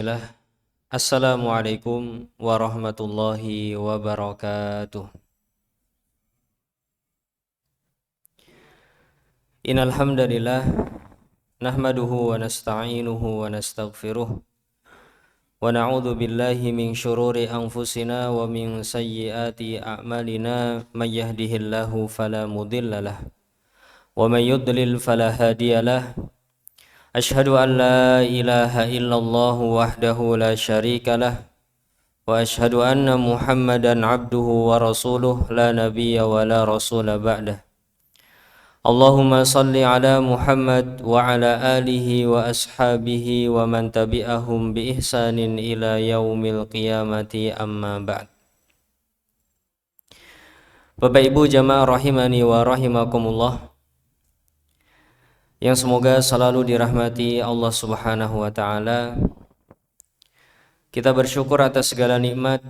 Bismillah. Assalamualaikum warahmatullahi wabarakatuh. Innal hamdalillah nahmaduhu wa nasta'inuhu wa nastaghfiruh wa na'udzu billahi min syururi anfusina wa min sayyiati a'malina may yahdihillahu fala mudhillalah wa may yudlil fala hadiyalah. Asyhadu an la ilaha illallah wahdahu la syarikalah wa asyhadu anna Muhammadan abduhu wa rasuluh la nabiyya wa la rasula ba'dah. Allahumma salli ala Muhammad wa ala alihi wa ashabihi wa man tabi'ahum bi ihsanin ila yaumil qiyamati amma ba'd. Bapak Ibu jamaah rahimani wa rahimakumullah, yang semoga selalu dirahmati Allah Subhanahu wa taala. Kita bersyukur atas segala nikmat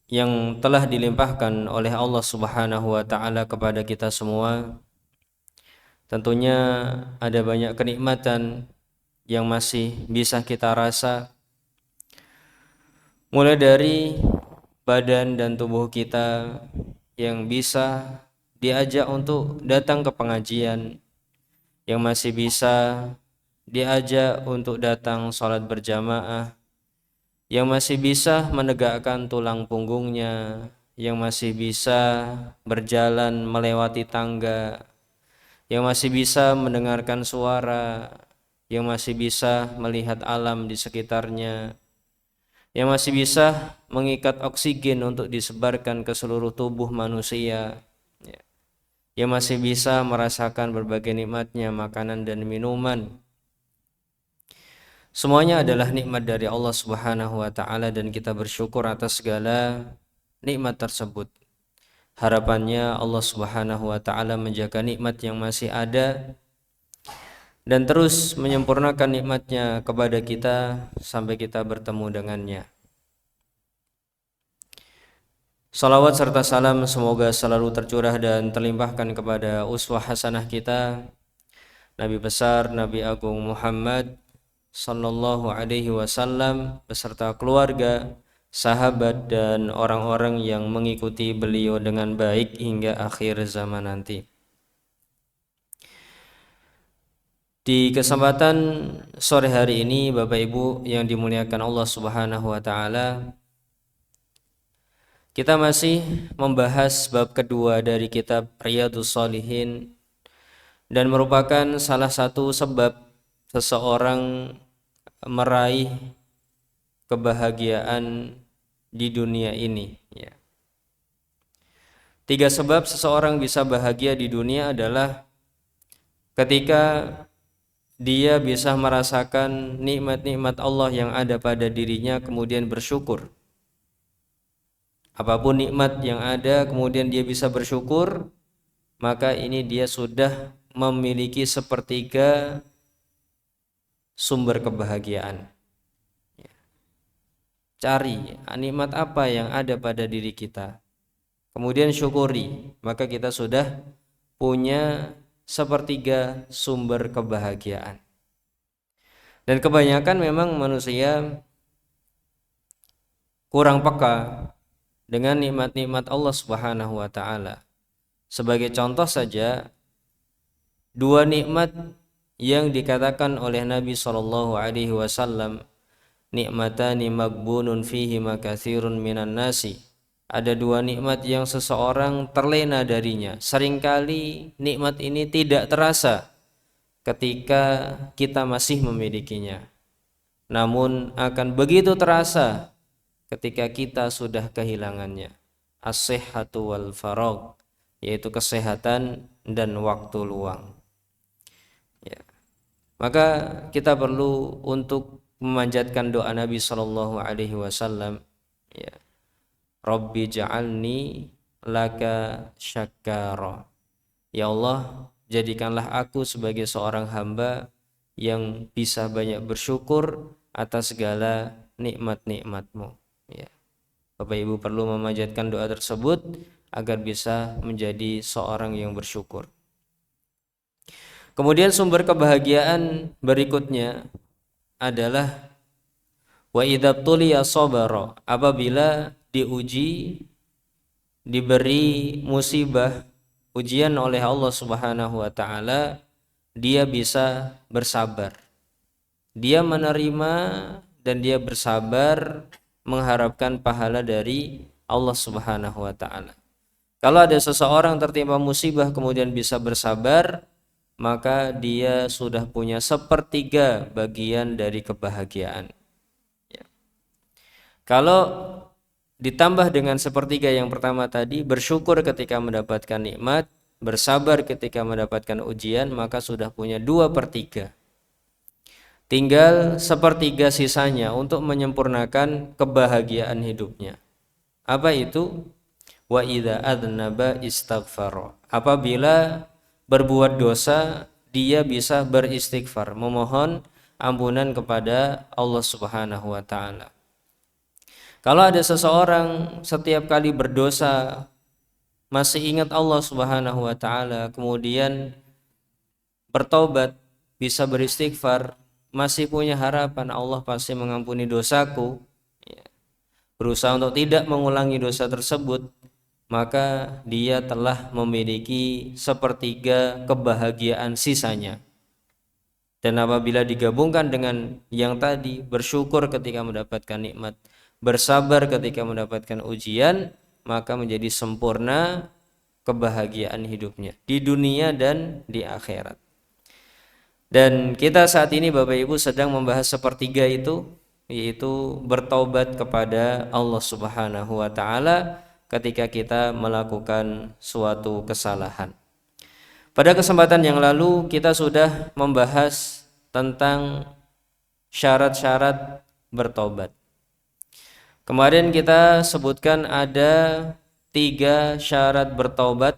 yang telah dilimpahkan oleh Allah Subhanahu wa taala kepada kita semua. Tentunya ada banyak kenikmatan yang masih bisa kita rasa, mulai dari badan dan tubuh kita yang bisa diajak untuk datang ke pengajian, yang masih bisa diajak untuk datang sholat berjamaah, yang masih bisa menegakkan tulang punggungnya, yang masih bisa berjalan melewati tangga, yang masih bisa mendengarkan suara, yang masih bisa melihat alam di sekitarnya, yang masih bisa mengikat oksigen untuk disebarkan ke seluruh tubuh manusia, yang masih bisa merasakan berbagai nikmatnya makanan dan minuman. Semuanya adalah nikmat dari Allah Subhanahu wa taala dan kita bersyukur atas segala nikmat tersebut. Harapannya Allah Subhanahu wa taala menjaga nikmat yang masih ada dan terus menyempurnakan nikmatnya kepada kita sampai kita bertemu dengannya. Salawat serta salam semoga selalu tercurah dan terlimpahkan kepada uswah hasanah kita, Nabi besar, Nabi Agung Muhammad sallallahu alaihi wasallam beserta keluarga, sahabat dan orang-orang yang mengikuti beliau dengan baik hingga akhir zaman nanti. Di kesempatan sore hari ini, Bapak Ibu yang dimuliakan Allah Subhanahu wa taala, kita masih membahas bab kedua dari kitab Riyadhus Shalihin dan merupakan salah satu sebab seseorang meraih kebahagiaan di dunia ini. 3 sebab seseorang bisa bahagia di dunia adalah ketika dia bisa merasakan nikmat-nikmat Allah yang ada pada dirinya kemudian bersyukur. Apapun nikmat yang ada kemudian dia bisa bersyukur, maka ini dia sudah memiliki sepertiga sumber kebahagiaan. Cari nikmat apa yang ada pada diri kita, kemudian syukuri, maka kita sudah punya sepertiga sumber kebahagiaan. Dan kebanyakan memang manusia kurang peka dengan nikmat-nikmat Allah Subhanahu wa taala. Sebagai contoh saja, 2 nikmat yang dikatakan oleh Nabi sallallahu alaihi wasallam, nikmatani magbunun fihi makatsirun minan nasi. Ada 2 nikmat yang seseorang terlena darinya. Seringkali nikmat ini tidak terasa ketika kita masih memilikinya, namun akan begitu terasa ketika kita sudah kehilangannya. As-sihhatu wal faragh, yaitu kesehatan dan waktu luang. Maka kita perlu untuk memanjatkan doa Nabi sallallahu alaihi wasallam, Rabbi ja'alni laka syakara. Ya Allah, jadikanlah aku sebagai seorang hamba yang bisa banyak bersyukur atas segala nikmat-nikmat-Mu. Bapak Ibu perlu memanjatkan doa tersebut agar bisa menjadi seorang yang bersyukur. Kemudian sumber kebahagiaan berikutnya adalah Wa idza tuliya sabara, apabila diuji, diberi musibah, ujian oleh Allah Subhanahu wa taala, dia bisa bersabar. Dia menerima dan dia bersabar mengharapkan pahala dari Allah Subhanahu wa taala. Kalau ada seseorang tertimpa musibah kemudian bisa bersabar, maka dia sudah punya sepertiga bagian dari kebahagiaan. Ya. Kalau ditambah dengan sepertiga yang pertama tadi, bersyukur ketika mendapatkan nikmat, bersabar ketika mendapatkan ujian, maka sudah punya 2/3. Tinggal sepertiga sisanya untuk menyempurnakan kebahagiaan hidupnya. Apa itu? Wa idza adnaba istaghfara. Apabila berbuat dosa, dia bisa beristighfar, memohon ampunan kepada Allah Subhanahu wa taala. Kalau ada seseorang setiap kali berdosa masih ingat Allah Subhanahu wa taala, kemudian bertobat, bisa beristighfar, masih punya harapan Allah pasti mengampuni dosaku, ya, berusaha untuk tidak mengulangi dosa tersebut, maka dia telah memiliki sepertiga kebahagiaan sisanya. Dan apabila digabungkan dengan yang tadi, bersyukur ketika mendapatkan nikmat, bersabar ketika mendapatkan ujian, maka menjadi sempurna kebahagiaan hidupnya di dunia dan di akhirat. Dan kita saat ini Bapak Ibu sedang membahas sepertiga itu, yaitu bertaubat kepada Allah Subhanahu wa taala ketika kita melakukan suatu kesalahan. Pada kesempatan yang lalu kita sudah membahas tentang syarat-syarat bertobat. Kemarin kita sebutkan ada 3 syarat bertobat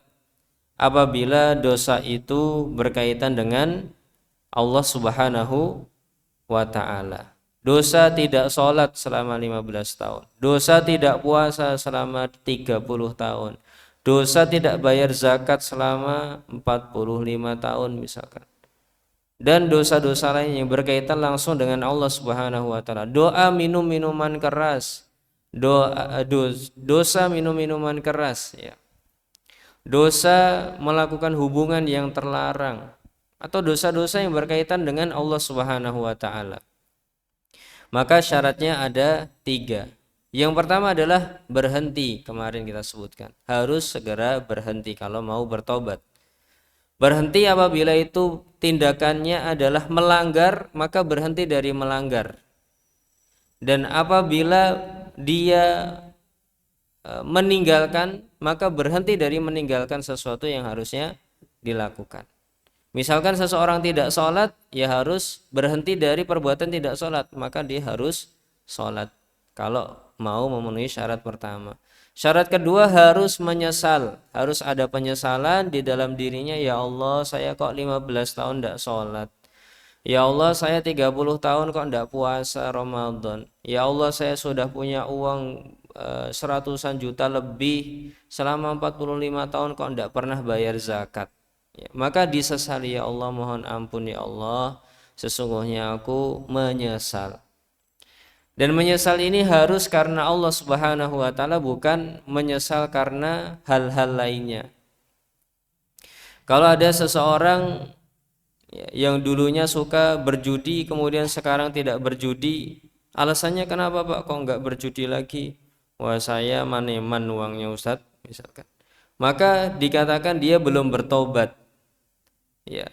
apabila dosa itu berkaitan dengan Allah Subhanahu wa ta'ala. Dosa tidak sholat selama 15 tahun. Dosa tidak puasa selama 30 tahun. Dosa tidak bayar zakat selama 45 tahun misalkan. Dan dosa-dosa lain yang berkaitan langsung dengan Allah Subhanahu wa ta'ala. Doa minum minuman keras. Dosa minum minuman keras, ya. Dosa melakukan hubungan yang terlarang, atau dosa-dosa yang berkaitan dengan Allah Subhanahu wa ta'ala. Maka syaratnya ada 3. Yang pertama adalah berhenti, kemarin kita sebutkan. Harus segera berhenti kalau mau bertobat. Berhenti apabila itu tindakannya adalah melanggar, maka berhenti dari melanggar. Dan apabila dia meninggalkan, maka berhenti dari meninggalkan sesuatu yang harusnya dilakukan. Misalkan seseorang tidak sholat, ya harus berhenti dari perbuatan tidak sholat, maka dia harus sholat kalau mau memenuhi syarat pertama. Syarat kedua harus menyesal, harus ada penyesalan di dalam dirinya. Ya Allah, saya kok 15 tahun tidak sholat. Ya Allah, saya 30 tahun kok tidak puasa Ramadan. Ya Allah, saya sudah punya uang seratusan juta lebih, selama 45 tahun kok tidak pernah bayar zakat. Ya, maka disesali, ya Allah, mohon ampun ya Allah, sesungguhnya aku menyesal. Dan menyesal ini harus karena Allah Subhanahu wa ta'ala, bukan menyesal karena hal-hal lainnya. Kalau ada seseorang yang dulunya suka berjudi kemudian sekarang tidak berjudi, alasannya kenapa Pak kok enggak berjudi lagi? Wah, saya maneman uangnya Ustadz misalkan. Maka dikatakan dia belum bertobat. Ya,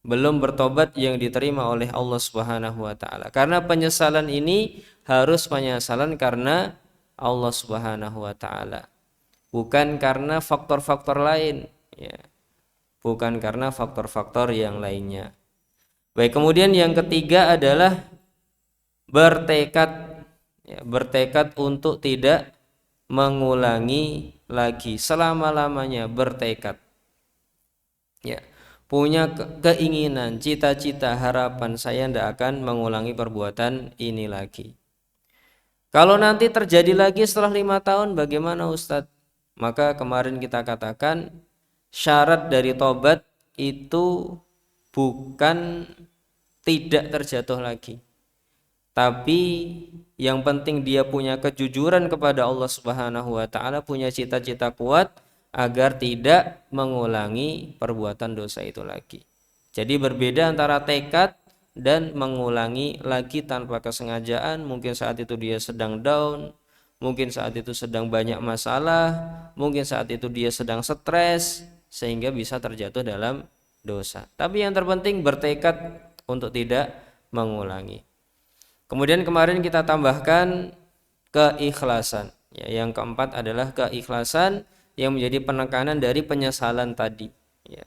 belum bertobat yang diterima oleh Allah Subhanahu wa ta'ala. Karena penyesalan ini harus penyesalan karena Allah Subhanahu wa ta'ala, bukan karena faktor-faktor lain, ya. Bukan karena faktor-faktor yang lainnya. Baik, kemudian yang ketiga adalah bertekad, ya, bertekad untuk tidak mengulangi lagi selama-lamanya, bertekad, ya. Punya keinginan, cita-cita, harapan, saya tidak akan mengulangi perbuatan ini lagi. Kalau nanti terjadi lagi setelah 5 tahun bagaimana Ustadz? Maka kemarin kita katakan syarat dari tobat itu bukan tidak terjatuh lagi, tapi yang penting dia punya kejujuran kepada Allah Subhanahu wa taala, punya cita-cita kuat agar tidak mengulangi perbuatan dosa itu lagi. Jadi berbeda antara tekad dan mengulangi lagi tanpa kesengajaan. Mungkin saat itu dia sedang down, mungkin saat itu sedang banyak masalah, mungkin saat itu dia sedang stres sehingga bisa terjatuh dalam dosa. Tapi yang terpenting bertekad untuk tidak mengulangi. Kemudian kemarin kita tambahkan keikhlasan. Ya, yang keempat adalah keikhlasan yang menjadi penekanan dari penyesalan tadi. Ya.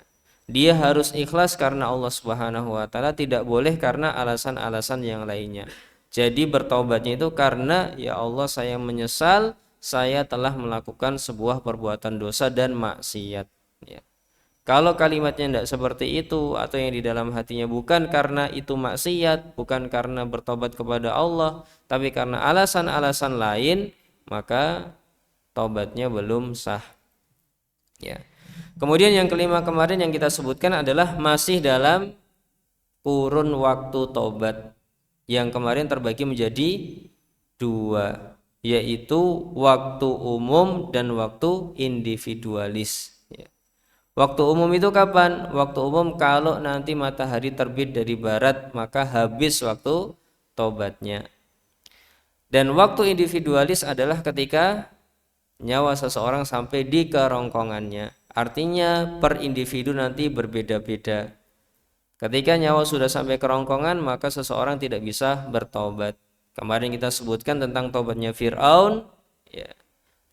Dia harus ikhlas karena Allah Subhanahu wa taala, tidak boleh karena alasan-alasan yang lainnya. Jadi bertobatnya itu karena ya Allah, saya menyesal saya telah melakukan sebuah perbuatan dosa dan maksiat. Ya. Kalau kalimatnya tidak seperti itu atau yang di dalam hatinya bukan karena itu maksiat, bukan karena bertobat kepada Allah, tapi karena alasan-alasan lain, maka tobatnya belum sah. Ya. Kemudian yang kelima kemarin yang kita sebutkan adalah masih dalam kurun waktu tobat, yang kemarin terbagi menjadi dua, yaitu waktu umum dan waktu individualis. Waktu umum itu kapan? Waktu umum kalau nanti matahari terbit dari barat maka habis waktu tobatnya. Dan waktu individualis adalah ketika nyawa seseorang sampai di kerongkongannya. Artinya per individu nanti berbeda-beda. Ketika nyawa sudah sampai kerongkongan maka seseorang tidak bisa bertobat. Kemarin kita sebutkan tentang tobatnya Fir'aun, ya.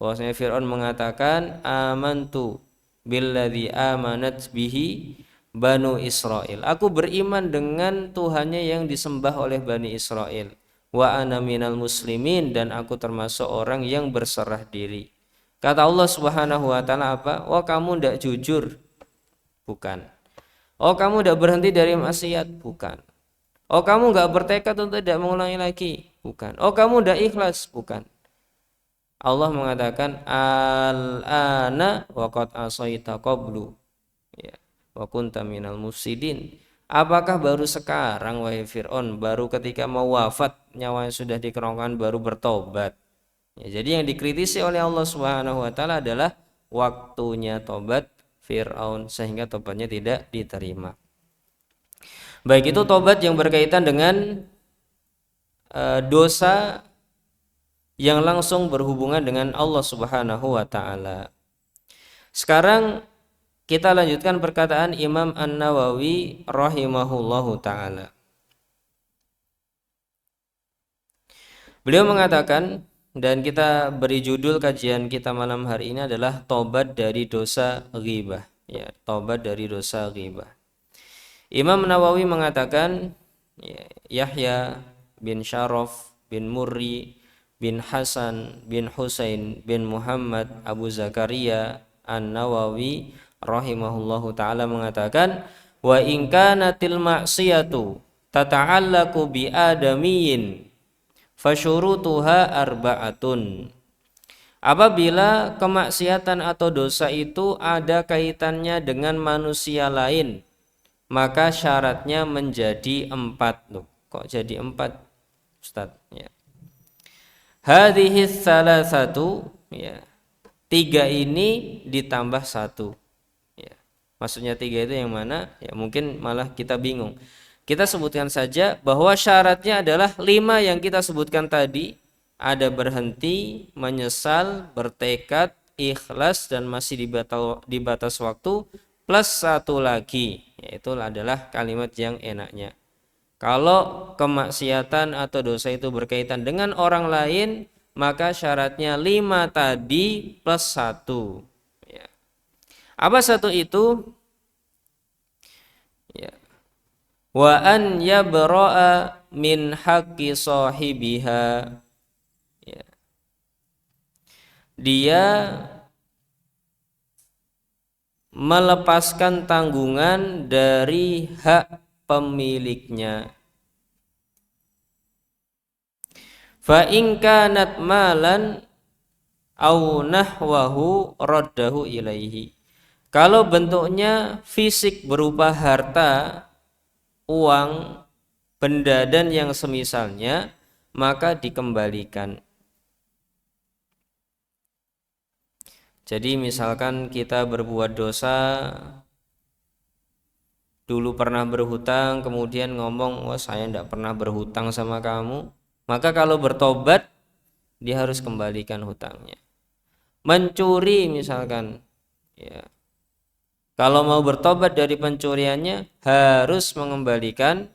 Bahwasanya Fir'aun mengatakan amantu billadzi amanat bihi Banu Israel. Aku beriman dengan Tuhannya yang disembah oleh Bani Israel. Wa ana minal muslimin, dan aku termasuk orang yang berserah diri. Kata Allah Subhanahu wa taala apa? Oh, kamu tidak jujur? Bukan. Oh, kamu tidak berhenti dari maksiat? Bukan. Oh, kamu enggak bertekad untuk tidak mengulangi lagi? Bukan. Oh, kamu tidak ikhlas? Bukan. Allah mengatakan al-ana wa qad asaita qablu, ya, wa kunta minal mufsidin. Apakah baru sekarang wahai Fir'aun, baru ketika mau wafat nyawanya sudah di kerongkongan baru bertobat? Ya, jadi yang dikritisi oleh Allah Subhanahu wa taala adalah waktunya tobat Fir'aun sehingga tobatnya tidak diterima. Baik itu tobat yang berkaitan dengan dosa yang langsung berhubungan dengan Allah Subhanahu wa taala. Sekarang kita lanjutkan perkataan Imam An-Nawawi rahimahullahu taala. Beliau mengatakan, dan kita beri judul kajian kita malam hari ini adalah tobat dari dosa ghibah, ya, tobat dari dosa ghibah. Imam Nawawi mengatakan, ya, Yahya bin Syaraf bin Murri bin Hasan bin Husain bin Muhammad Abu Zakaria An-Nawawi rahimahullahu taala mengatakan, wa in kanatil ma'siyatu tata'allaqu bi adamiyyin fasyurutuha arba'atun. Apabila kemaksiatan atau dosa itu ada kaitannya dengan manusia lain, maka syaratnya menjadi 4. Loh, kok jadi 4, Ustaz? Ya. Hadhihi salasatu, ya, 3 ini ditambah 1. Ya. Maksudnya 3 itu yang mana? Ya, mungkin malah kita bingung. Kita sebutkan saja bahwa syaratnya adalah 5 yang kita sebutkan tadi. Ada berhenti, menyesal, bertekad, ikhlas, dan masih di batas waktu, plus 1 lagi, yaitu adalah kalimat yang enaknya. Kalau kemaksiatan atau dosa itu berkaitan dengan orang lain, maka syaratnya 5 tadi plus 1. Ya. Apa 1 itu? Ya. Wa an yabra'a min haqqi sahibiha. Ya. Dia melepaskan tanggungan dari hak pemiliknya. Fa in kanat malan au nahwahu raddahu ilaihi. Kalau bentuknya fisik berupa harta, uang, benda dan yang semisalnya, maka dikembalikan. Jadi misalkan kita berbuat dosa, dulu pernah berhutang, kemudian ngomong, wah saya tidak pernah berhutang sama kamu, maka kalau bertobat dia harus kembalikan hutangnya. Mencuri misalkan, ya, kalau mau bertobat dari pencuriannya harus mengembalikan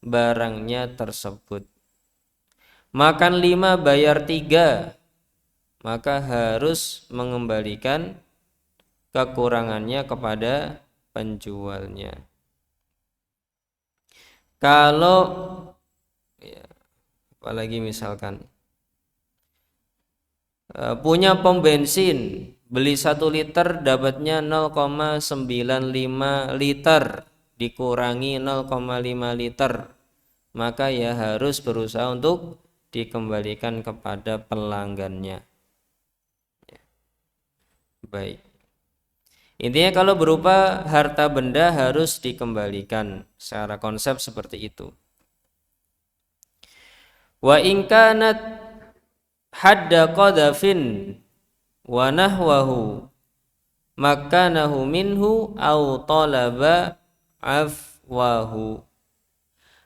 barangnya tersebut. Makan 5 bayar 3, maka harus mengembalikan kekurangannya kepada penjualnya. Kalau ya, apalagi misalkan punya pom bensin, beli 1 liter dapatnya 0,95 liter, dikurangi 0,5 liter, maka ya harus berusaha untuk dikembalikan kepada pelanggannya. Baik. Intinya kalau berupa harta benda harus dikembalikan, secara konsep seperti itu. Wa in kanat hadda qadafin wa nahwahu makanahu minhu au talaba afwahu.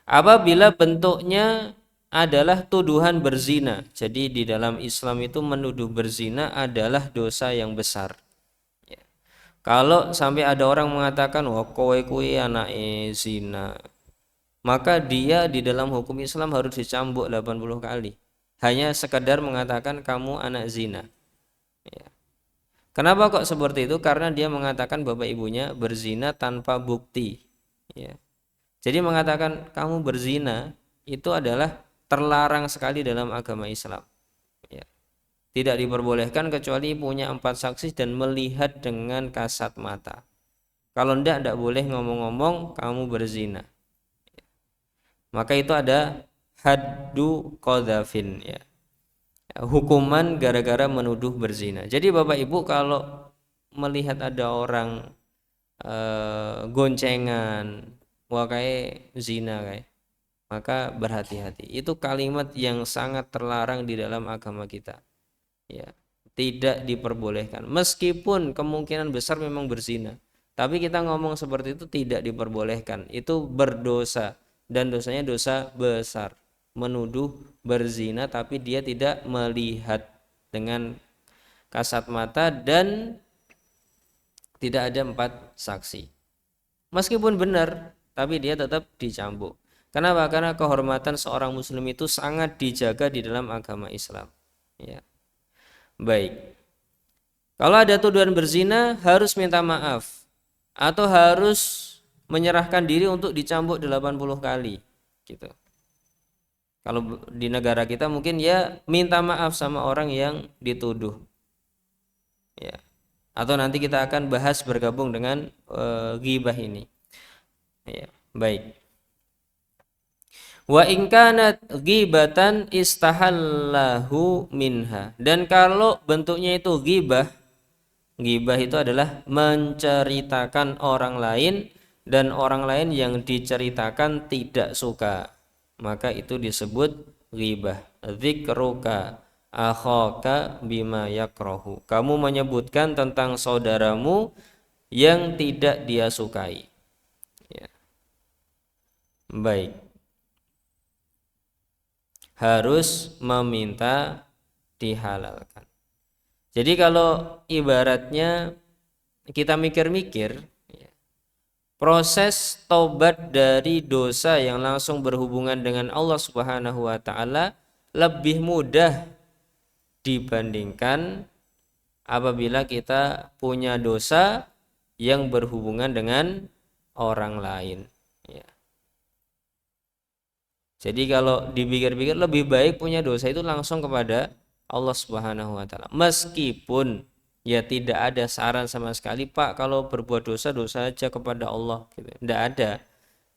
Apabila bentuknya adalah tuduhan berzina. Jadi di dalam Islam itu menuduh berzina adalah dosa yang besar. Ya. Kalau sampai ada orang mengatakan wah kowe kuwi anake zina, maka dia di dalam hukum Islam harus dicambuk 80 kali. Hanya sekedar mengatakan kamu anak zina. Ya. Kenapa kok seperti itu? Karena dia mengatakan bapak ibunya berzina tanpa bukti. Ya. Jadi mengatakan kamu berzina itu adalah terlarang sekali dalam agama Islam. Ya. Tidak diperbolehkan kecuali punya 4 saksi dan melihat dengan kasat mata. Kalau tidak boleh ngomong-ngomong kamu berzina. Ya. Maka itu ada haddu qadzafin, ya. Hukuman gara-gara menuduh berzina. Jadi Bapak Ibu kalau melihat ada orang goncengan, wah kayak zina kayak, maka berhati-hati. Itu kalimat yang sangat terlarang di dalam agama kita. Ya, tidak diperbolehkan. Meskipun kemungkinan besar memang berzina, tapi kita ngomong seperti itu tidak diperbolehkan. Itu berdosa dan dosanya dosa besar. Menuduh berzina tapi dia tidak melihat dengan kasat mata dan tidak ada 4 saksi. Meskipun benar, tapi dia tetap dicambuk. Kenapa? Karena kehormatan seorang muslim itu sangat dijaga di dalam agama Islam. Ya. Baik. Kalau ada tuduhan berzina harus minta maaf atau harus menyerahkan diri untuk dicambuk 80 kali gitu. Kalau di negara kita mungkin ya minta maaf sama orang yang dituduh. Ya. Atau nanti kita akan bahas bergabung dengan ghibah ini. Ya, baik. Wa in kanat ghibatan istahallahu minha. Dan kalau bentuknya itu ghibah, ghibah itu adalah menceritakan orang lain dan orang lain yang diceritakan tidak suka, maka itu disebut ghibah. Dzikruka akhaka bima yakrahu. Kamu menyebutkan tentang saudaramu yang tidak dia sukai. Ya. Baik. Harus meminta dihalalkan. Jadi kalau ibaratnya kita mikir-mikir, proses taubat dari dosa yang langsung berhubungan dengan Allah Subhanahu wa taala lebih mudah dibandingkan apabila kita punya dosa yang berhubungan dengan orang lain. Ya. Jadi kalau dipikir-pikir lebih baik punya dosa itu langsung kepada Allah Subhanahu wa taala. Meskipun ya tidak ada saran sama sekali, Pak, kalau berbuat dosa aja kepada Allah gitu. Tidak ada.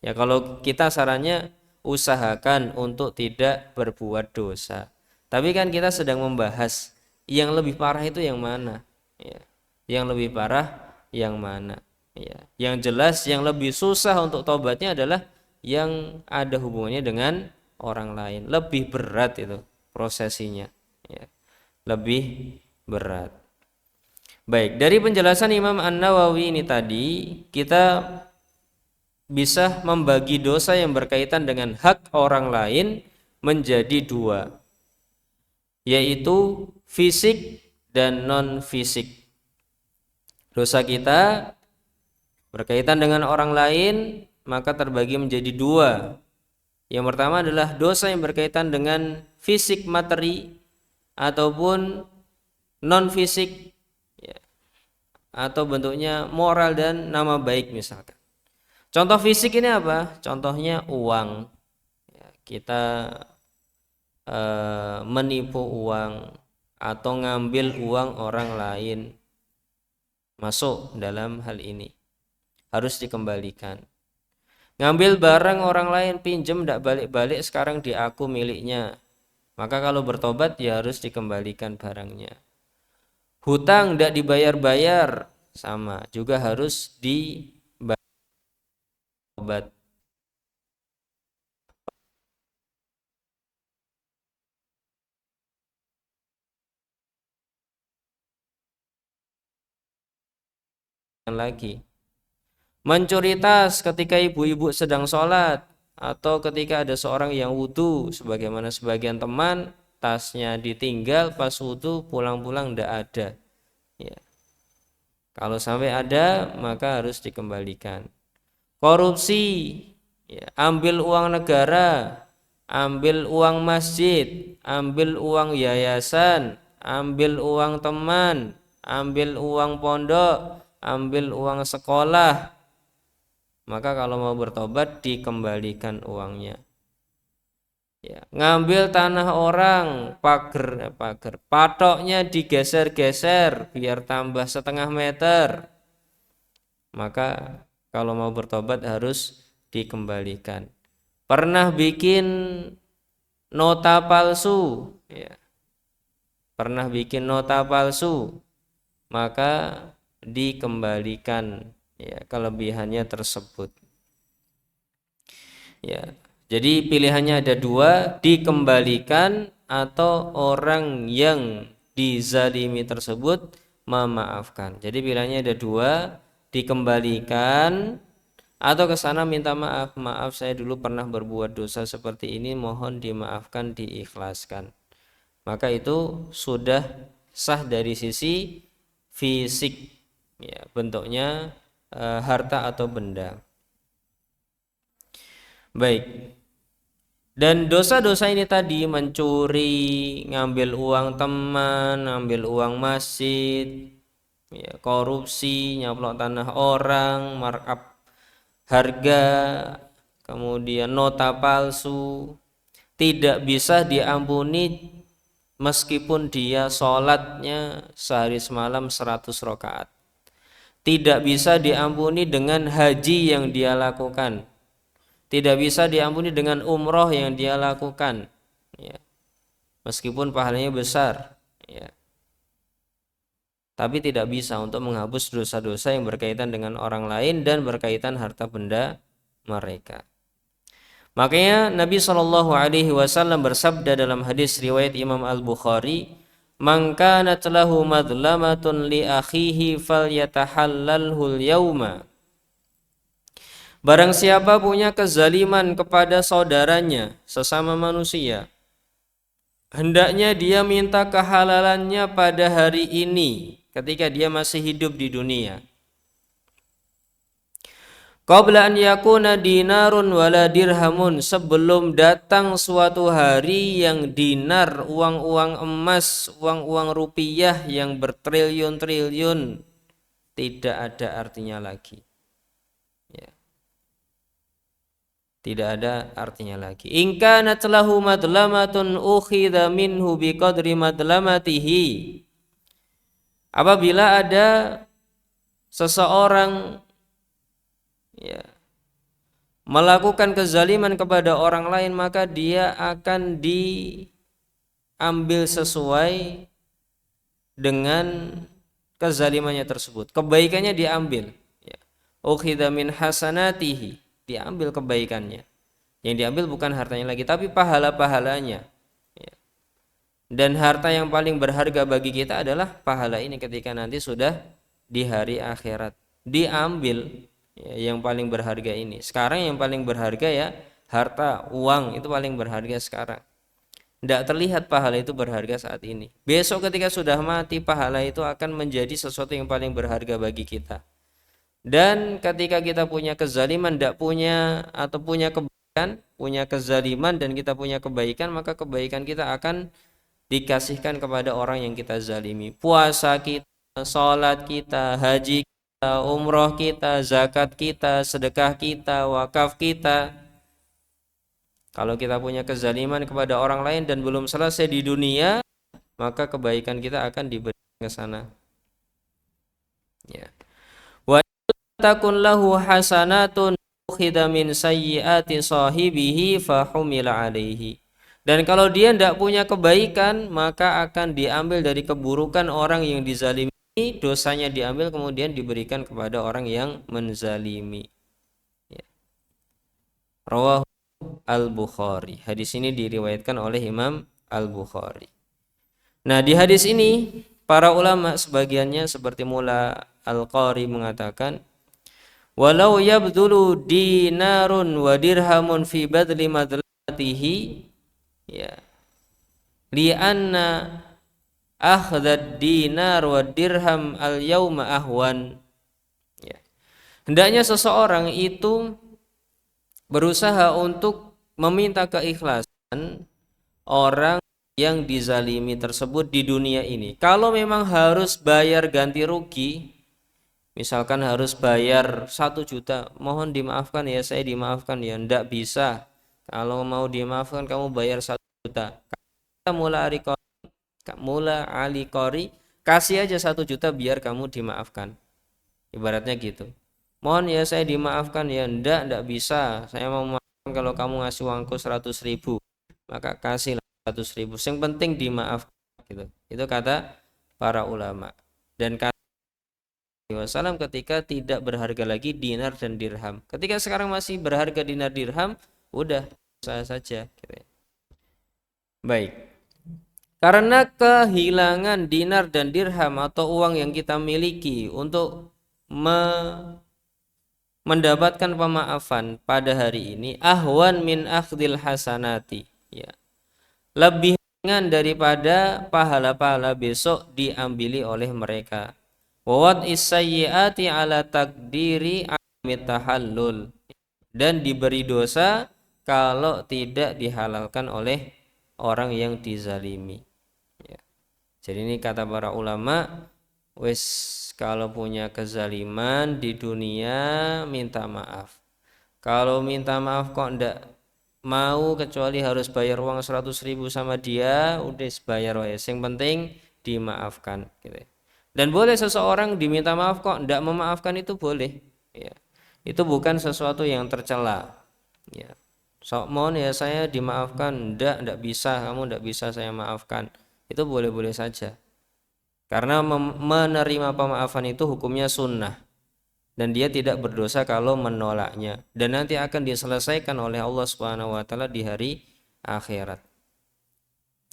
Ya kalau kita sarannya usahakan untuk tidak berbuat dosa. Tapi kan kita sedang membahas yang lebih parah itu yang mana? Ya. Yang lebih parah yang mana? Ya. Yang jelas yang lebih susah untuk taubatnya adalah yang ada hubungannya dengan orang lain. Lebih berat itu prosesinya, ya. Lebih berat. Baik, dari penjelasan Imam An-Nawawi ini tadi, kita bisa membagi dosa yang berkaitan dengan hak orang lain menjadi dua, yaitu fisik dan non fisik. Dosa kita berkaitan dengan orang lain maka terbagi menjadi dua. Yang pertama adalah dosa yang berkaitan dengan fisik materi ataupun non fisik, ya, atau bentuknya moral dan nama baik misalkan. Contoh fisik ini apa? Contohnya uang. Ya, kita menipu uang atau ngambil uang orang lain, masuk dalam hal ini, harus dikembalikan. Ngambil barang orang lain, pinjem tidak balik-balik, sekarang di aku miliknya, maka kalau bertobat ya harus dikembalikan barangnya. Hutang tidak dibayar-bayar, sama juga harus dibayar. Lagi mencuri tas ketika ibu-ibu sedang sholat, atau ketika ada seorang yang wudhu, sebagaimana sebagian teman tasnya ditinggal pas wudhu, pulang-pulang tidak ada, ya. Kalau sampai ada maka harus dikembalikan. Korupsi, ya, ambil uang negara, ambil uang masjid, ambil uang yayasan, ambil uang teman, ambil uang pondok, ambil uang sekolah, maka kalau mau bertobat dikembalikan uangnya. Ya, ngambil tanah orang, pagar, patoknya digeser-geser biar tambah setengah meter, maka kalau mau bertobat harus dikembalikan. Pernah bikin nota palsu, ya, pernah bikin nota palsu, maka dikembalikan, ya, kelebihannya tersebut. Ya, jadi pilihannya ada dua, dikembalikan atau orang yang dizalimi tersebut memaafkan. Jadi pilihannya ada dua, dikembalikan atau ke sana minta maaf, maaf saya dulu pernah berbuat dosa seperti ini, mohon dimaafkan, diikhlaskan. Maka itu sudah sah dari sisi fisik, ya, bentuknya harta atau benda. Baik. Dan dosa-dosa ini tadi, mencuri, ngambil uang teman, ngambil uang masjid, ya, korupsi, nyaplok tanah orang, markup harga, kemudian nota palsu, tidak bisa diampuni meskipun dia sholatnya sehari semalam 100 rakaat. Tidak bisa diampuni dengan haji yang dia lakukan. Tidak bisa diampuni dengan umroh yang dia lakukan, ya, meskipun pahalanya besar, ya. Tapi tidak bisa untuk menghapus dosa-dosa yang berkaitan dengan orang lain dan berkaitan harta benda mereka. Makanya Nabi SAW bersabda dalam hadis riwayat Imam Al-Bukhari, "Man kanat lahu madlamatun li akhihi falyatahallalhu al-yawma." Barang siapa punya kezaliman kepada saudaranya sesama manusia, hendaknya dia minta kehalalannya pada hari ini ketika dia masih hidup di dunia. Qabla an yakuna dinarun wala dirhamun, sebelum datang suatu hari yang dinar, uang-uang emas, uang-uang rupiah yang bertriliun-triliun tidak ada artinya lagi. Tidak ada artinya lagi. In kanat lahu madlamatun ukhidha minhu biqadri madlamatihi. Apabila ada seseorang, ya, melakukan kezaliman kepada orang lain, maka dia akan diambil sesuai dengan kezalimannya tersebut. Kebaikannya diambil, ya. Ukhidha min hasanatihi, diambil kebaikannya. Yang diambil bukan hartanya lagi, tapi pahala-pahalanya. Ya. Dan harta yang paling berharga bagi kita adalah pahala ini ketika nanti sudah di hari akhirat. Diambil ya, yang paling berharga ini. Sekarang yang paling berharga ya harta, uang itu paling berharga sekarang. Tidak terlihat pahala itu berharga saat ini. Besok ketika sudah mati, pahala itu akan menjadi sesuatu yang paling berharga bagi kita. Dan ketika kita punya kezaliman, tidak punya atau punya kebaikan, punya kezaliman dan kita punya kebaikan, maka kebaikan kita akan dikasihkan kepada orang yang kita zalimi. Puasa kita, sholat kita, haji kita, umroh kita, zakat kita, sedekah kita, wakaf kita. Kalau kita punya kezaliman kepada orang lain dan belum selesai di dunia, maka kebaikan kita akan diberikan ke sana. Ya. Wa takun lahu hasanatun ukhidha min sayyiati sahibihi fahumila alaihi. Dan kalau dia tidak punya kebaikan, maka akan diambil dari keburukan orang yang dizalimi, dosanya diambil kemudian diberikan kepada orang yang menzalimi. Ya. Rawahu Al-Bukhari. Hadis ini diriwayatkan oleh Imam Al-Bukhari. Nah, di hadis ini para ulama sebagiannya seperti Mula Al-Qari mengatakan, walau yabdulu dinarun wa dirhamun fi badli madlatihi, ya, li'anna akhdad dinar wa dirham al-yawma ahwan. Ya. Hendaknya seseorang itu berusaha untuk meminta keikhlasan orang yang dizalimi tersebut di dunia ini. Kalau memang harus bayar ganti rugi, misalkan harus bayar 1 juta, mohon dimaafkan ya, saya dimaafkan ya, ndak bisa. Kalau mau dimaafkan kamu bayar 1 juta. Kata Mula Ali Qori, kasih aja 1 juta biar kamu dimaafkan. Ibaratnya gitu. Mohon ya saya dimaafkan ya, ndak bisa. Saya mau maafkan kalau kamu ngasih uangku 100.000, maka kasihlah 100.000. Yang penting dimaafkan gitu. Itu kata para ulama. Dan kata Wasallam ketika tidak berharga lagi dinar dan dirham. Ketika sekarang masih berharga dinar dirham, udah sah saja. Gitu. Baik. Karena kehilangan dinar dan dirham atau uang yang kita miliki untuk mendapatkan pemaafan pada hari ini ahwan min akhdil hasanati, ya, lebih ringan daripada pahala-pahala besok diambili oleh mereka. Wawad isayyiati ala takdiri amitahallul, dan diberi dosa kalau tidak dihalalkan oleh orang yang dizalimi, ya. Jadi ini kata para ulama, wis kalau punya kezaliman di dunia minta maaf. Kalau minta maaf kok ndak mau kecuali harus bayar uang 100.000 sama dia, udah bayar wes. Yang penting dimaafkan gitu. Dan boleh seseorang diminta maaf kok ndak memaafkan, itu boleh, ya. Itu bukan sesuatu yang tercela, ya. So, mohon ya saya dimaafkan, ndak bisa, kamu ndak bisa saya maafkan. Itu boleh-boleh saja. Karena menerima pemaafan itu hukumnya sunnah, dan dia tidak berdosa kalau menolaknya, dan nanti akan diselesaikan oleh Allah Subhanahu wa taala di hari akhirat.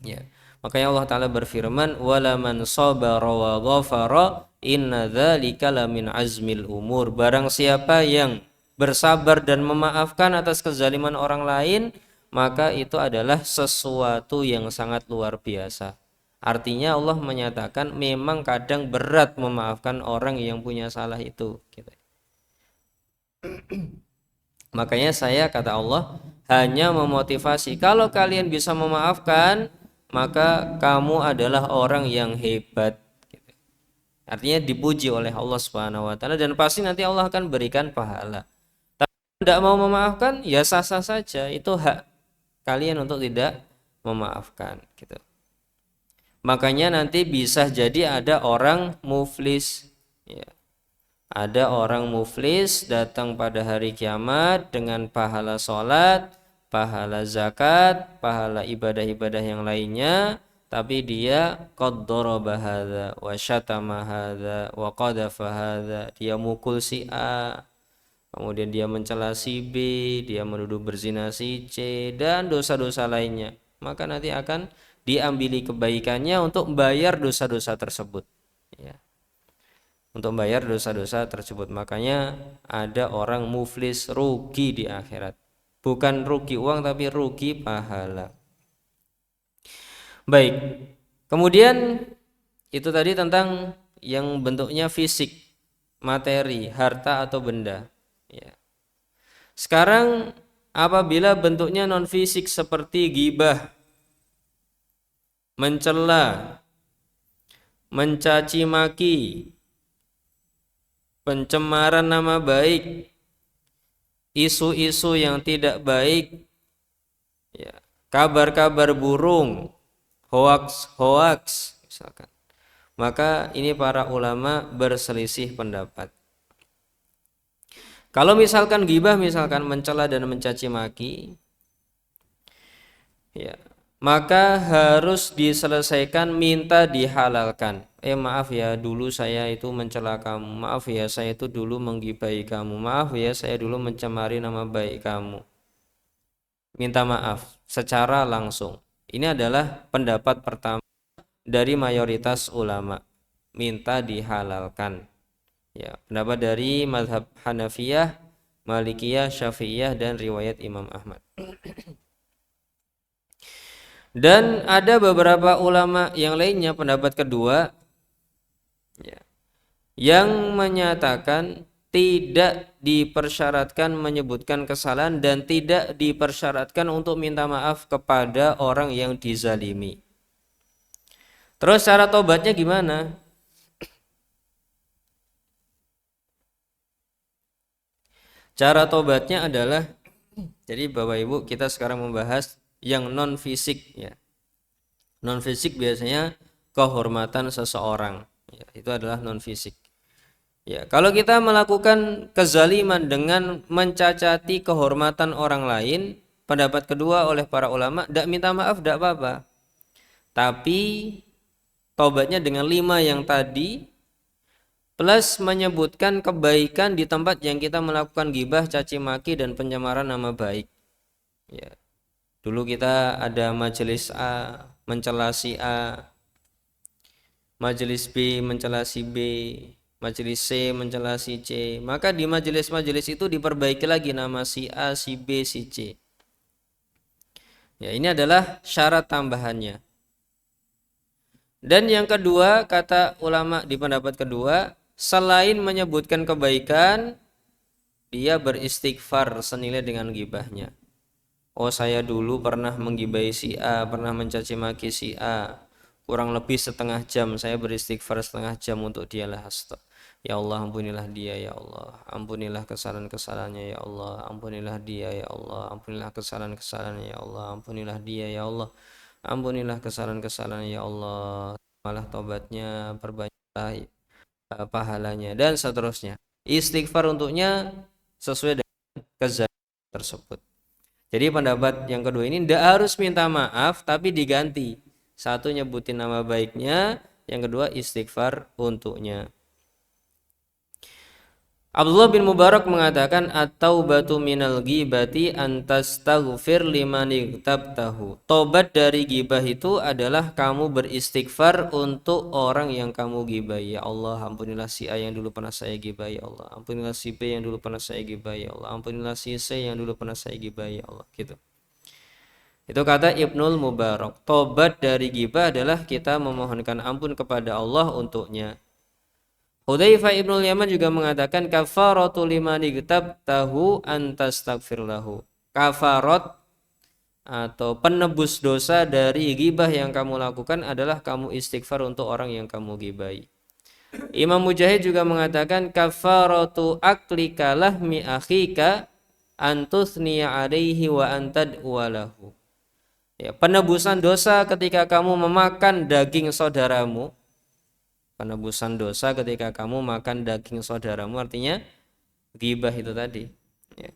Ya. Makanya Allah taala berfirman, "Wala man sabara wa ghafara inna dzalika lamin azmil umur." Barang siapa yang bersabar dan memaafkan atas kezaliman orang lain, maka itu adalah sesuatu yang sangat luar biasa. Artinya Allah menyatakan memang kadang berat memaafkan orang yang punya salah itu, gitu. Makanya saya, kata Allah, hanya memotivasi kalau kalian bisa memaafkan, maka kamu adalah orang yang hebat, gitu. Artinya dipuji oleh Allah Subhanahu wa taala, dan pasti nanti Allah akan berikan pahala. Tapi tidak mau memaafkan, ya sah-sah saja, itu hak kalian untuk tidak memaafkan, gitu. Makanya nanti bisa jadi ada orang muflis, ya. Ada orang muflis datang pada hari kiamat dengan pahala sholat, pahala zakat, pahala ibadah-ibadah yang lainnya, tapi dia qad daraba hadza wa syatama hadza wa qadhafa hadza, dia mukul si A, kemudian dia mencela si B, dia menuduh berzina si C, dan dosa-dosa lainnya, maka nanti akan diambili kebaikannya untuk membayar dosa-dosa tersebut, ya, untuk membayar dosa-dosa tersebut. Makanya ada orang muflis, rugi di akhirat, bukan rugi uang tapi rugi pahala. Baik, kemudian itu tadi tentang yang bentuknya fisik, materi, harta atau benda, ya. Sekarang apabila bentuknya non fisik seperti ghibah, mencela, mencaci maki, pencemaran nama baik, isu-isu yang tidak baik, ya, kabar-kabar burung, hoaks misalkan, maka ini para ulama berselisih pendapat. Kalau misalkan ghibah, misalkan mencela dan mencaci maki, ya, maka harus diselesaikan, minta dihalalkan. Maaf ya, dulu saya itu mencela kamu, maaf ya saya itu dulu menggibahi kamu, maaf ya saya dulu mencemari nama baik kamu. Minta maaf secara langsung. Ini adalah pendapat pertama dari mayoritas ulama, minta dihalalkan. Ya, pendapat dari mazhab Hanafiyah, Malikiyah, Syafi'iyah, dan riwayat Imam Ahmad. Dan ada beberapa ulama yang lainnya, pendapat kedua, ya, yang menyatakan tidak dipersyaratkan menyebutkan kesalahan dan tidak dipersyaratkan untuk minta maaf kepada orang yang dizalimi. Terus cara tobatnya gimana? Cara tobatnya adalah, jadi Bapak Ibu, kita sekarang membahas yang non fisik, ya. Non fisik biasanya kehormatan seseorang, ya, itu adalah non fisik. Ya, kalau kita melakukan kezaliman dengan mencacati kehormatan orang lain, pendapat kedua oleh para ulama, tidak minta maaf tidak apa-apa. Tapi tobatnya dengan 5 yang tadi, plus menyebutkan kebaikan di tempat yang kita melakukan ghibah, caci maki, dan pencemaran nama baik. Ya. Dulu kita ada majelis A mencela si A, majelis B mencela si B, majelis C mencela si C. Maka di majelis-majelis itu diperbaiki lagi nama si A, si B, si C. Ya, ini adalah syarat tambahannya. Dan yang kedua, kata ulama di pendapat kedua, selain menyebutkan kebaikan, dia beristighfar senilai dengan gibahnya. Oh, saya dulu pernah menggibahi si A, pernah mencaci maki si A, kurang lebih setengah jam saya beristighfar setengah jam untuk dia lah. Ya Allah, ampunilah dia ya Allah, ampunilah kesalahan-kesalahannya ya Allah, ampunilah dia ya Allah, ampunilah kesalahan-kesalahannya ya Allah, ampunilah dia ya Allah, ampunilah kesalahan-kesalahannya ya Allah, malah tobatnya, perbanyaklah pahalanya, dan seterusnya. Istighfar untuknya sesuai dengan kezaliman tersebut. Jadi pendapat yang kedua ini tidak harus minta maaf, tapi diganti. Satu nyebutin nama baiknya, yang kedua istighfar untuknya. Abdullah bin Mubarak mengatakan, at-taubatu minal ghibati antastaghfir liman igtabtahu. Tobat dari ghibah itu adalah kamu beristighfar untuk orang yang kamu ghibahi. Ya Allah, ampunilah si A yang dulu pernah saya ghibahi, ya Allah. Ampunilah si B yang dulu pernah saya ghibahi, ya Allah. Ampunilah si C yang dulu pernah saya ghibahi, ya Allah. Gitu. Itu kata Ibnul Mubarak. Tobat dari ghibah adalah kita memohonkan ampun kepada Allah untuknya. Hudzaifah ibnul Yaman juga mengatakan, kafaratu liman igtabtahu antastaghfir lahu. Kafarat atau penebus dosa dari ghibah yang kamu lakukan adalah kamu istighfar untuk orang yang kamu ghibahi. Imam Mujahid juga mengatakan, kafaratu aklika lahmi akhika antusniya alaihi wa antad'u lahu. Ya, penebusan dosa ketika kamu memakan daging saudaramu. Penebusan dosa ketika kamu makan daging saudaramu, artinya ghibah itu tadi, ya.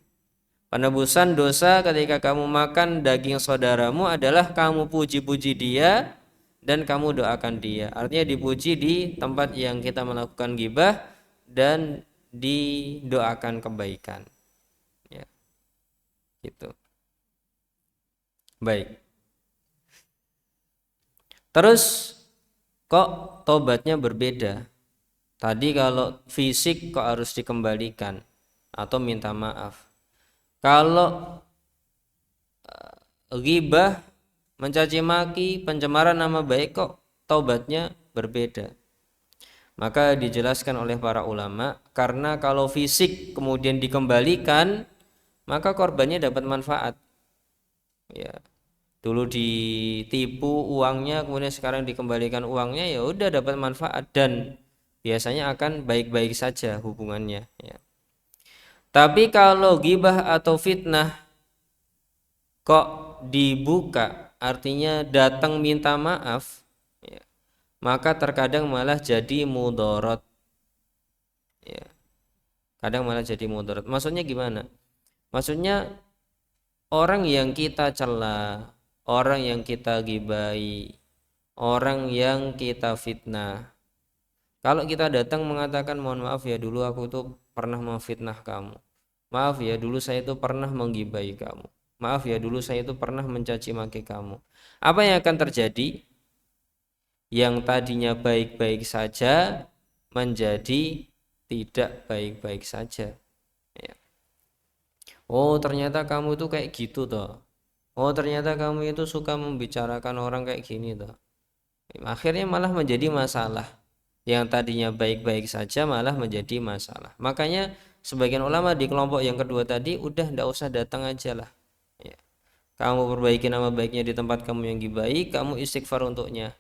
Penebusan dosa ketika kamu makan daging saudaramu adalah kamu puji-puji dia dan kamu doakan dia. Artinya dipuji di tempat yang kita melakukan ghibah dan didoakan kebaikan. Ya, gitu. Baik. Terus kok tobatnya berbeda? Tadi kalau fisik kok harus dikembalikan atau minta maaf. Kalau ghibah, mencaci maki, pencemaran nama baik kok taubatnya berbeda. Maka dijelaskan oleh para ulama, karena kalau fisik kemudian dikembalikan, maka korbannya dapat manfaat. Ya, dulu ditipu uangnya, kemudian sekarang dikembalikan uangnya, ya udah dapat manfaat dan biasanya akan baik-baik saja hubungannya. Ya. Tapi kalau ghibah atau fitnah kok dibuka, artinya datang minta maaf, ya, maka terkadang malah jadi mudorot. Ya, kadang malah jadi mudorot. Maksudnya gimana? Maksudnya orang yang kita cela, orang yang kita gibai, orang yang kita fitnah. Kalau kita datang mengatakan mohon maaf ya, dulu aku tuh pernah memfitnah kamu. Maaf ya, dulu saya itu pernah menggibai kamu. Maaf ya, dulu saya itu pernah mencaci maki kamu. Apa yang akan terjadi? Yang tadinya baik-baik saja menjadi tidak baik-baik saja. Ya. Oh, ternyata kamu itu kayak gitu toh. Oh, ternyata kamu itu suka membicarakan orang kayak gini toh. Akhirnya malah menjadi masalah. Yang tadinya baik-baik saja malah menjadi masalah. Makanya sebagian ulama di kelompok yang kedua tadi udah ndak usah datang aja lah. Ya. Kamu perbaiki nama baiknya di tempat kamu yang baik, kamu istighfar untuknya.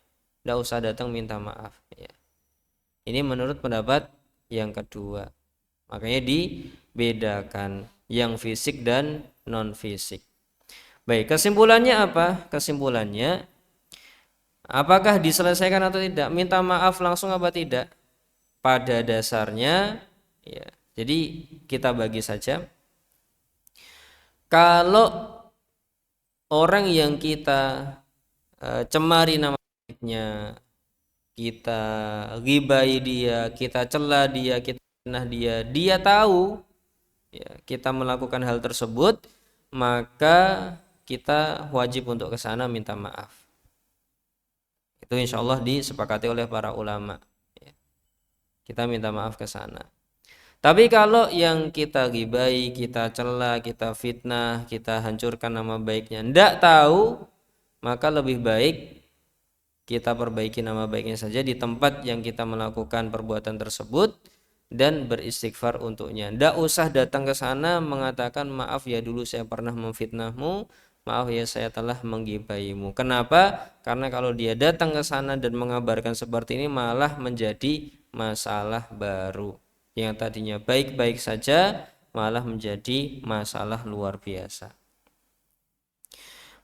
Ndak usah datang minta maaf. Ya. Ini menurut pendapat yang kedua. Makanya dibedakan yang fisik dan non fisik. Baik, kesimpulannya apa? Kesimpulannya, apakah diselesaikan atau tidak? Minta maaf langsung apa tidak? Pada dasarnya, ya. Jadi kita bagi saja. Kalau orang yang kita cemari nama baiknya, kita ghibai dia, kita cela dia, kita fitnah dia, dia tahu ya, kita melakukan hal tersebut, maka kita wajib untuk ke sana minta maaf. Itu insya Allah disepakati oleh para ulama. Ya. Kita minta maaf ke sana. Tapi kalau yang kita ghibai, kita cela, kita fitnah, kita hancurkan nama baiknya, ndak tahu, maka lebih baik kita perbaiki nama baiknya saja di tempat yang kita melakukan perbuatan tersebut dan beristighfar untuknya. Ndak usah datang ke sana mengatakan maaf ya dulu saya pernah memfitnahmu, maaf ya saya telah menggibaimu. Kenapa? Karena kalau dia datang ke sana dan mengabarkan seperti ini malah menjadi masalah baru. Yang tadinya baik-baik saja malah menjadi masalah luar biasa.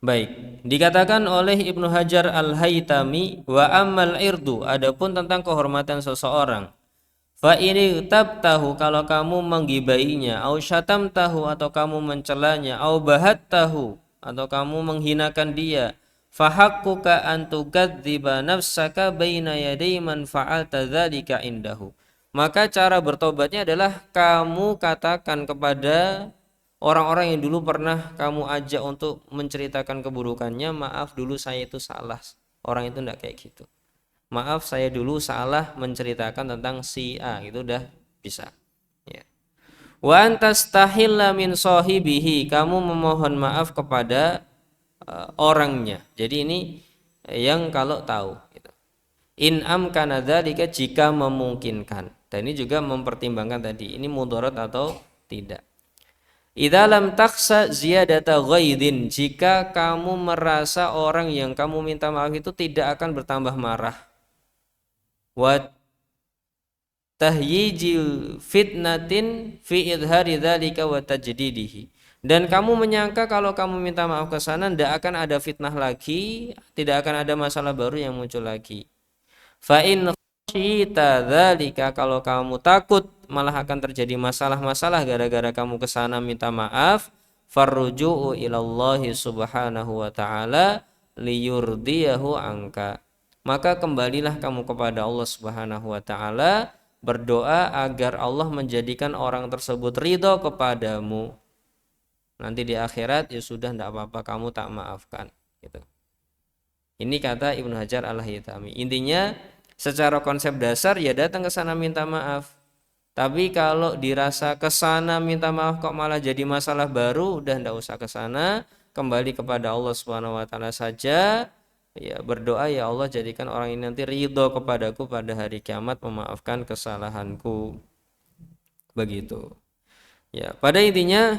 Baik, dikatakan oleh Ibnu Hajar Al-Haytami, wa ammal irdu, adapun tentang kehormatan seseorang. Fa ini tabtahu, kalau kamu menggibainya, au syatamtahu, atau kamu mencelanya, au bahattahu, atau kamu menghinakan dia, fa haqquka an tukadziba nafsaka baina yaday man fa'alta dzalika indahu. Maka cara bertobatnya adalah kamu katakan kepada orang-orang yang dulu pernah kamu ajak untuk menceritakan keburukannya, maaf dulu saya itu salah. Orang itu enggak kayak gitu. Maaf saya dulu salah menceritakan tentang si A, itu udah bisa. Ya. Wa antastahilla min sahibihi, kamu memohon maaf kepada orangnya. Jadi ini yang kalau tahu. Gitu. In amkana dzalika, jika memungkinkan. Dan ini juga mempertimbangkan tadi, ini mudarat atau tidak. Idza lam taksa ziyadata ghaidin, jika kamu merasa orang yang kamu minta maaf itu tidak akan bertambah marah. Wa tahyiji fitnatin fi idhari dzalika wa tajdidihi. Dan kamu menyangka kalau kamu minta maaf ke sana tidak akan ada fitnah lagi, tidak akan ada masalah baru yang muncul lagi. Fa in khashita dzalika, kalau kamu takut malah akan terjadi masalah-masalah gara-gara kamu ke sana minta maaf, farruju'u ilallahi subhanahu wa ta'ala liyurdiyahu angka, maka kembalilah kamu kepada Allah subhanahu wa ta'ala berdoa agar Allah menjadikan orang tersebut ridho kepadamu. Nanti di akhirat ya sudah, tidak apa-apa, kamu tak maafkan gitu. Ini kata Ibnu Hajar Al-Haytami. Intinya secara konsep dasar ya datang ke sana minta maaf. Tapi kalau dirasa ke sana minta maaf kok malah jadi masalah baru, udah ndak usah ke sana, kembali kepada Allah Subhanahu wa taala saja. Ya berdoa, ya Allah jadikan orang ini nanti ridho kepadaku pada hari kiamat, memaafkan kesalahanku. Begitu. Ya, pada intinya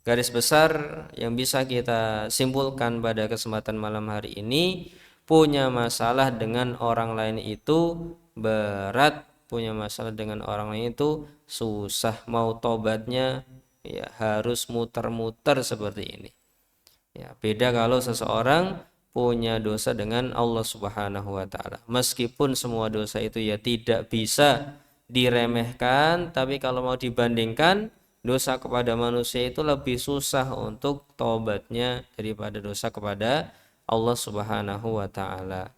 garis besar yang bisa kita simpulkan pada kesempatan malam hari ini, punya masalah dengan orang lain itu berat, punya masalah dengan orang lain itu susah, mau tobatnya ya harus muter-muter seperti ini. Ya, beda kalau seseorang punya dosa dengan Allah Subhanahu wa taala. Meskipun semua dosa itu ya tidak bisa diremehkan, tapi kalau mau dibandingkan, dosa kepada manusia itu lebih susah untuk tobatnya daripada dosa kepada Allah Subhanahu wa taala.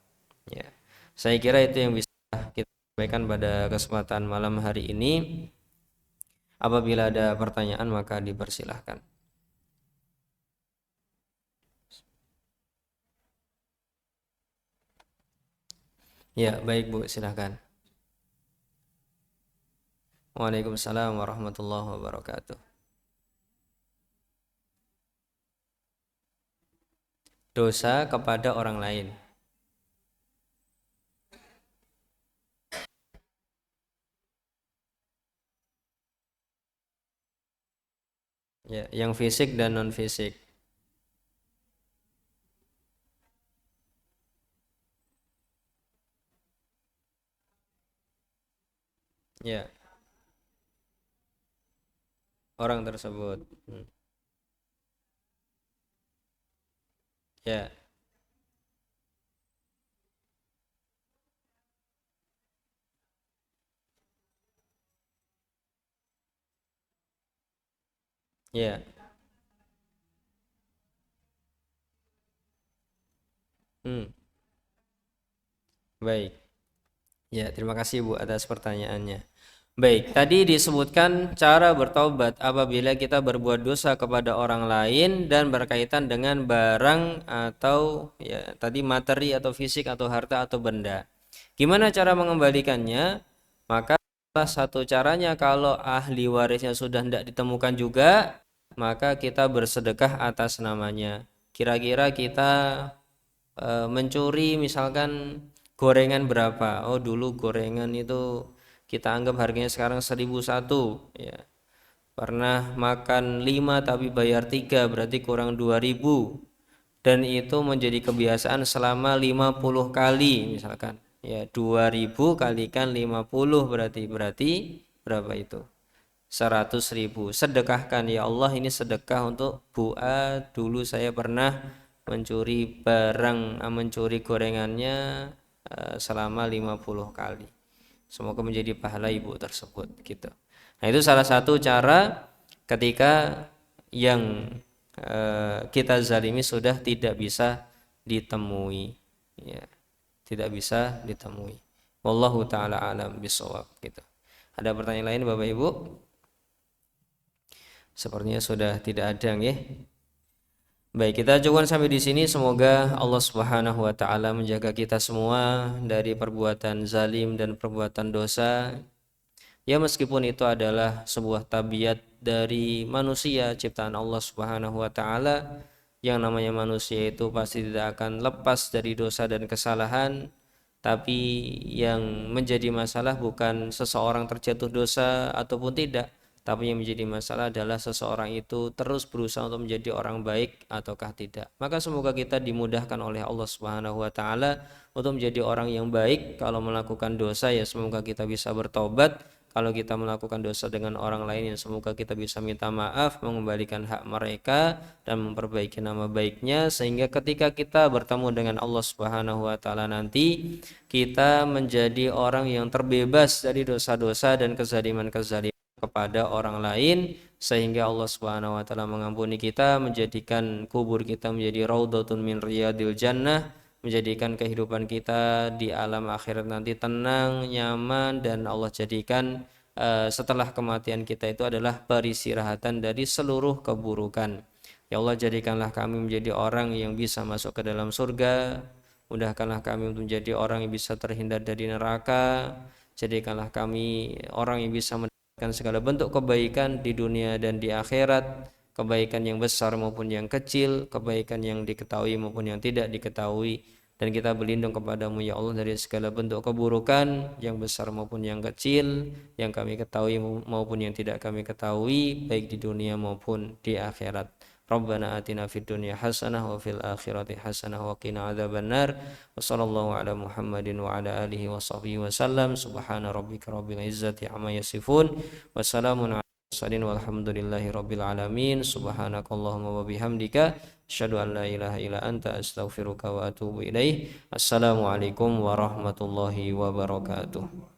Ya. Saya kira itu yang bisa kita sampaikan pada kesempatan malam hari ini. Apabila ada pertanyaan maka dipersilahkan. Ya, baik Bu, silahkan. Waalaikumsalam warahmatullahi wabarakatuh. Dosa kepada orang lain. Ya, yang fisik dan non fisik. Ya, orang tersebut. Ya, ya. Hmm, baik. Ya, terima kasih Bu atas pertanyaannya. Baik, tadi disebutkan cara bertobat apabila kita berbuat dosa kepada orang lain dan berkaitan dengan barang atau ya tadi materi atau fisik atau harta atau benda. Gimana cara mengembalikannya? Maka salah satu caranya kalau ahli warisnya sudah tidak ditemukan juga, maka kita bersedekah atas namanya. Kira-kira kita mencuri misalkan gorengan berapa? Oh, dulu gorengan itu kita anggap harganya sekarang 1.001 ya. Pernah makan 5 tapi bayar 3 berarti kurang 2.000, dan itu menjadi kebiasaan selama 50 kali misalkan. Ya, 2.000 kalikan 50 berarti berapa itu? 100.000. Sedekahkan, ya Allah ini sedekah untuk Bu A, dulu saya pernah mencuri barang, mencuri gorengannya selama 50 kali. Semoga menjadi pahala ibu tersebut gitu. Nah, itu salah satu cara ketika yang kita zalimi sudah tidak bisa ditemui, ya, tidak bisa ditemui. Wallahu taala alam bisawab gitu. Ada pertanyaan lain Bapak Ibu? Sepertinya sudah tidak ada ya. Baik, kita cukupkan sampai di sini. Semoga Allah Subhanahu wa taala menjaga kita semua dari perbuatan zalim dan perbuatan dosa. Ya, meskipun itu adalah sebuah tabiat dari manusia ciptaan Allah Subhanahu wa taala, yang namanya manusia itu pasti tidak akan lepas dari dosa dan kesalahan. Tapi yang menjadi masalah bukan seseorang terjatuh dosa ataupun tidak, tapi yang menjadi masalah adalah seseorang itu terus berusaha untuk menjadi orang baik ataukah tidak. Maka semoga kita dimudahkan oleh Allah Subhanahu wa taala untuk menjadi orang yang baik. Kalau melakukan dosa ya semoga kita bisa bertobat. Kalau kita melakukan dosa dengan orang lain ya semoga kita bisa minta maaf, mengembalikan hak mereka dan memperbaiki nama baiknya, sehingga ketika kita bertemu dengan Allah Subhanahu wa taala nanti kita menjadi orang yang terbebas dari dosa-dosa dan kezaliman-kezaliman kepada orang lain, sehingga Allah Subhanahu wa taala mengampuni kita, menjadikan kubur kita menjadi raudhatun min riyadil jannah, menjadikan kehidupan kita di alam akhirat nanti tenang, nyaman, dan Allah jadikan setelah kematian kita itu adalah peristirahatan dari seluruh keburukan. Ya Allah, jadikanlah kami menjadi orang yang bisa masuk ke dalam surga. Mudahkanlah kami untuk menjadi orang yang bisa terhindar dari neraka. Jadikanlah kami orang yang bisa mendapatkan segala bentuk kebaikan di dunia dan di akhirat, kebaikan yang besar maupun yang kecil, kebaikan yang diketahui maupun yang tidak diketahui. Dan kita berlindung kepadamu ya Allah dari segala bentuk keburukan yang besar maupun yang kecil, yang kami ketahui maupun yang tidak kami ketahui, baik di dunia maupun di akhirat. Rabbana atina fid dunya hasanah wa fil akhirati hasanah wa qina adzabannar. Wa sallallahu ala Muhammadin wa ala alihi wa sahbihi wa sallam. Subhana rabbika rabbil izzati amma yasifun. Wa salamun ala mursalin walhamdulillahi rabbil alamin. Subhanakallahumma wa bihamdika asyhadu an la ilaha illa anta astaghfiruka wa atubu ilaih. Assalamualaikum warahmatullahi wabarakatuh.